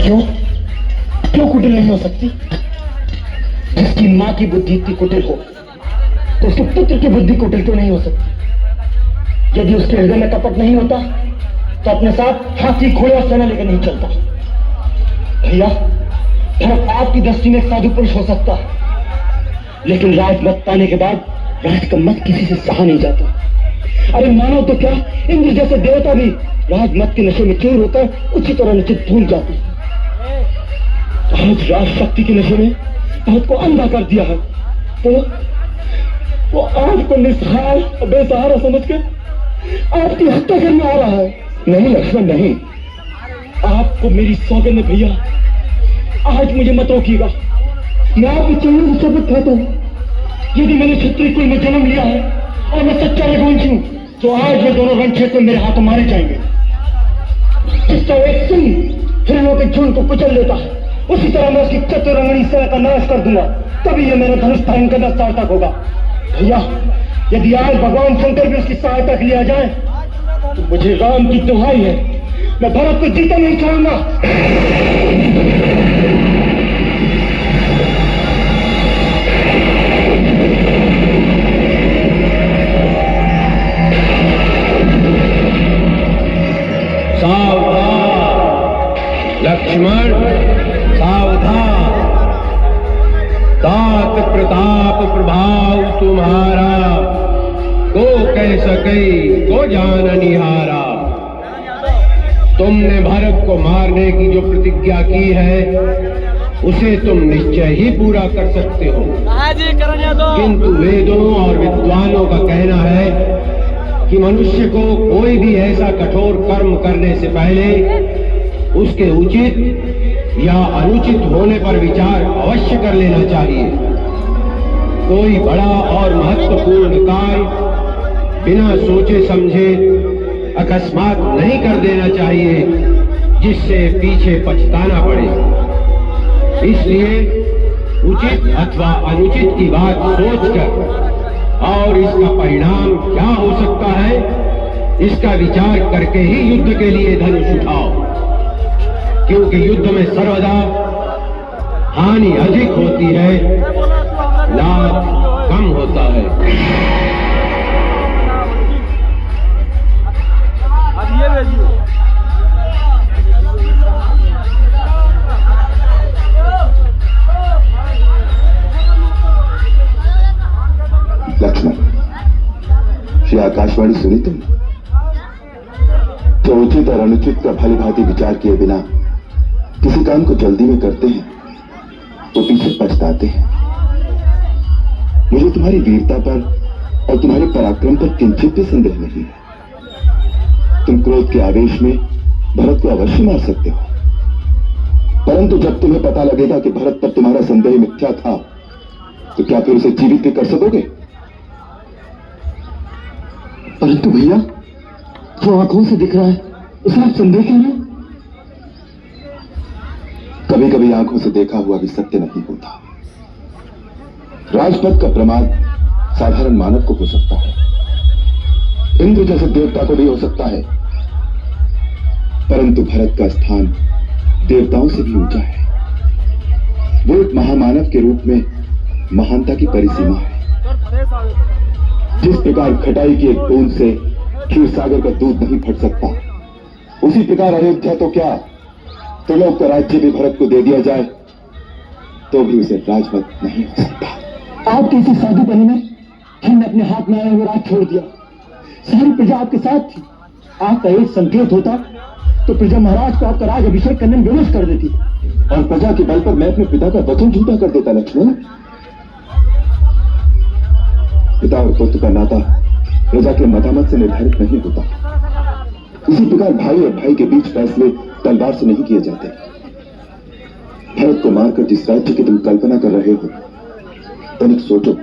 क्यों क्यों कुटिल नहीं हो सकती? जिसकी माँ की बुद्धि इतनी कुटिल हो तो उसके पुत्र की बुद्धि कुटिल क्यों नहीं हो सकती? यदि उसके हृदय में कपट नहीं होता तो अपने साथ हाथी घोड़े और सेना लेकर नहीं चलता। भैया, भरत आपकी दृष्टि में एक साधु पुरुष हो सकता है, लेकिन राजमत पाने के बाद राज का मत किसी से सहा नहीं जाता। अरे मानो तो क्या, इंद्र जैसे देवता भी राजमत के नशे में चूर होकर उसी तरह अनुचित भूल जाते हैं। आज राज शक्ति के नशे में भरत को अंधा कर दिया है, तो वो आपको निस्सहाय और बेसहारा समझकर आपकी हत्या करने आ रहा है। नहीं लक्ष्मण नहीं, आपको मेरी सौगंध है भैया, आज मुझे मत रोकिएगा। मैं आपके चरणों की शपथ खाता हूं, यदि मैंने क्षत्रिय कुल में जन्म लिया है और मैं सच्चा रघुवंशी हूं, तो आज ये दोनों रणक्षेत्र मेरे हाथों मारे जाएंगे। जिसका एक सिंह हिरणों के झुंड को कुचल लेता है, उसी तरह मैं उसकी चतुरंगनी सेना का नाश कर दूंगा, तभी ये मेरा धनुष धारण करना सार्थक होगा। भैया, यदि आज भगवान शंकर भी उसकी सहायता के लिए आ जाए तो मुझे राम की दुहाई है, मैं भरत को जीता नहीं चाहूंगा। सावधान लक्ष्मण, सावधान। तात प्रताप प्रभाव तुम्हारा, को कह सके को जान निहारा। तुमने भरत को मारने की जो प्रतिज्ञा की है उसे तुम निश्चय ही पूरा कर सकते हो, किंतु वेदों और विद्वानों का कहना है कि मनुष्य को कोई भी ऐसा कठोर कर्म करने से पहले उसके उचित या अनुचित होने पर विचार अवश्य कर लेना चाहिए। कोई बड़ा और महत्वपूर्ण कार्य बिना सोचे समझे अकस्मात नहीं कर देना चाहिए, जिससे पीछे पछताना पड़े। इसलिए उचित अथवा अनुचित की बात सोचकर और इसका परिणाम क्या हो सकता है, इसका विचार करके ही युद्ध के लिए धनुष उठाओ, क्योंकि युद्ध में सर्वदा हानि अधिक होती है, लाभ कम होता है। लक्ष्मण, श्री आकाशवाणी सुनी तुम? जो उचित और अनुचित का भली भांति विचार किए बिना किसी काम को जल्दी में करते हैं वो पीछे पछताते हैं। मुझे तुम्हारी वीरता पर और तुम्हारे पराक्रम पर किंचित भी संदेह नहीं है। तुम क्रोध के आवेश में भरत को अवश्य मार सकते हो, परंतु जब तुम्हें पता लगेगा कि भरत पर तुम्हारा संदेह मिथ्या था, तो क्या फिर उसे जीवित भी कर सकोगे? परंतु भैया, जो आंखों से दिख रहा है उसे आप संदेह क्यों नहीं? कभी कभी आंखों से देखा हुआ भी सत्य नहीं होता। राजपथ का प्रमाद साधारण मानव को हो सकता है, इंद्र जैसे देवता को भी हो सकता है, परंतु भरत का स्थान देवताओं से भी ऊंचा है। वो एक महामानव के रूप में महानता की परिसीमा है। जिस प्रकार खटाई की एक बूंद से क्षीर सागर का दूध नहीं फट सकता, उसी प्रकार अयोध्या तो क्या त्रिलोक का राज्य भी भरत को दे दिया जाए तो भी उसे राजवत नहीं हो सकता। आप कैसे साधु बने में हमने अपने हाथ में आया हुआ राज छोड़ दिया। सारी प्रजा आपके साथ थी, आपका एक संकेत होता तो प्रजा महाराज को आपका राज अभिषेक करने में विवश कर देती, और प्रजा के बल पर मैं अपने पिता का वचन झूठा कर देता। लक्ष्मण, पिता और पुत्र का नाता प्रजा के मतामत से निर्धारित नहीं होता। इसी प्रकार भाई और भाई के बीच फैसले तलवार से नहीं किए जाते। भरत को मारकर जिस राज्य की तुम कल्पना कर रहे हो, तनिक सोचो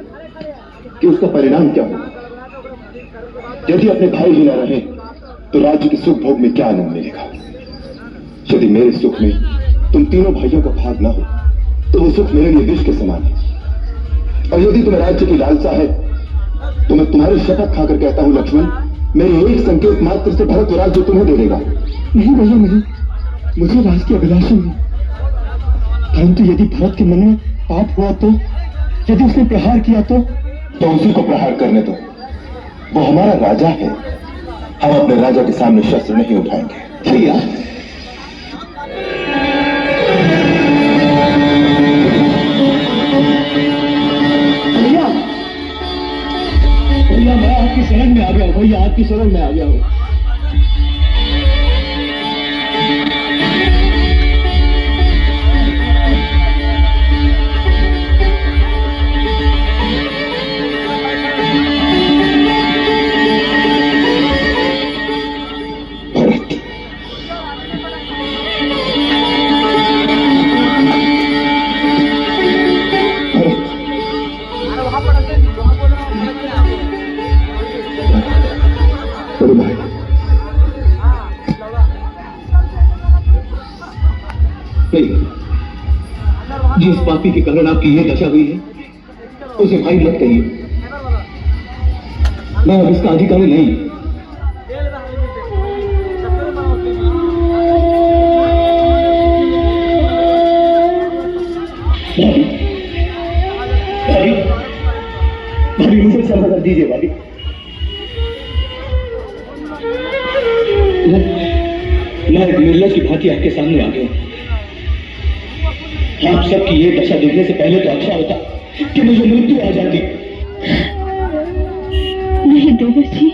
कि उसका परिणाम क्या होगा। यदि अपने भाई ही न रहे तो राज्य के सुख भोग में क्या आनंद मिलेगा। यदि मेरे सुख में तुम तीनों भाइयों का भाग न हो तो वो सुख मेरे लिए विष के समान है। और यदि तुम्हें राज्य की लालसा है तो मैं तुम्हारी शपथ खाकर कहता हूं लक्ष्मण, मेरे एक संकेत मात्र से भरत राज्य तुम्हें दे देगा। नहीं भैया नहीं, मुझे राज की अभिलाषा नहीं। परंतु यदि भरत के मन में पाप हुआ तो, यदि उसने प्रहार किया तो उसी को प्रहार करने दो। वो हमारा राजा है, हम अपने राजा के सामने शस्त्र नहीं उठाएंगे। भैया भैया भैया मैं आपकी शरण में आ गया हूँ। भैया आपकी शरण में आ गया हूँ। बड़े भाई, जिस पापी के कारण आपकी ये दशा हुई है उसे भाई मत कहिए। मैं अब इसका अधिकारी नहीं। भाभी मुझे क्षमा कर दीजिए भाभी। मैं एक निर्लज की भांति आपके सामने आ गया। आप सबकी ये दशा देखने से पहले तो अच्छा होता कि मुझे मृत्यु आ जाती। नहीं देवर जी,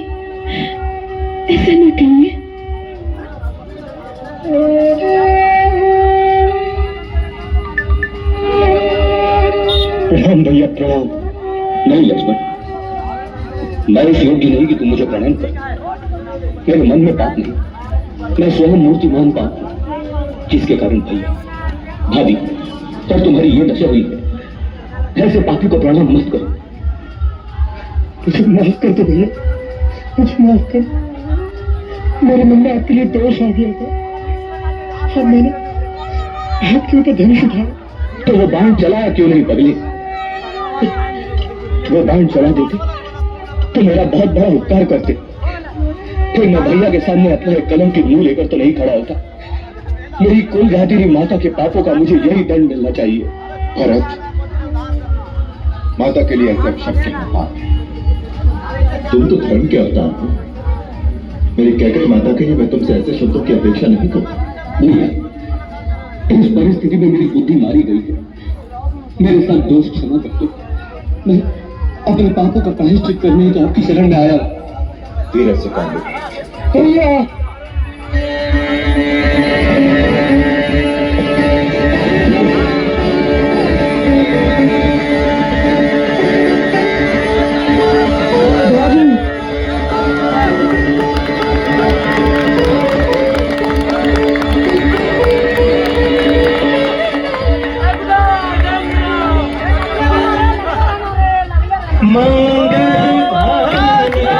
ऐसा न कहिए। प्रणाम भैया प्रणाम। नहीं लक्ष्मण, मैं इस योग्य नहीं कि तुम मुझे प्रणाम कर। मेरे मन में पाप नहीं, मैं स्वयं मूर्तिमान पाप हूं, जिसके कारण भैया भाभी तब तुम्हारी ये दशा हुई है। ऐसे पापी को प्रणाम मत करो। मुझे माफ कर दो भैया, मुझे माफ कर। मेरे मन में आपके लिए दोष आ गया था और मैंने आपके ऊपर धनुष उठाया। तो वो बाण चलाया क्यों नहीं पगली? वो बाण चला देते तो मेरा बहुत बड़ा उपकार करते। फिर मैं भैया के सामने अपने कलम की मुंह लेकर तो नहीं खड़ा होता। मेरी कुल घातिनी माता के पापों का मुझे यही दंड मिलना चाहिए। भरत, माता के लिए ऐसा शक्य है पाप है। तुम तो धर्म के अवतार हो। मेरी कैकट माता के लिए मैं तुमसे ऐसे शब्दों की अपेक्षा नहीं करता। इस परिस्थिति में मेरी बुद्धि मारी गई है। मेरे साथ दोष क्षमा कर दो। मैं अपने पापों का प्रायश्चित करने तो आपकी शरण में आया। धीरे से काम लो। भैया मंगल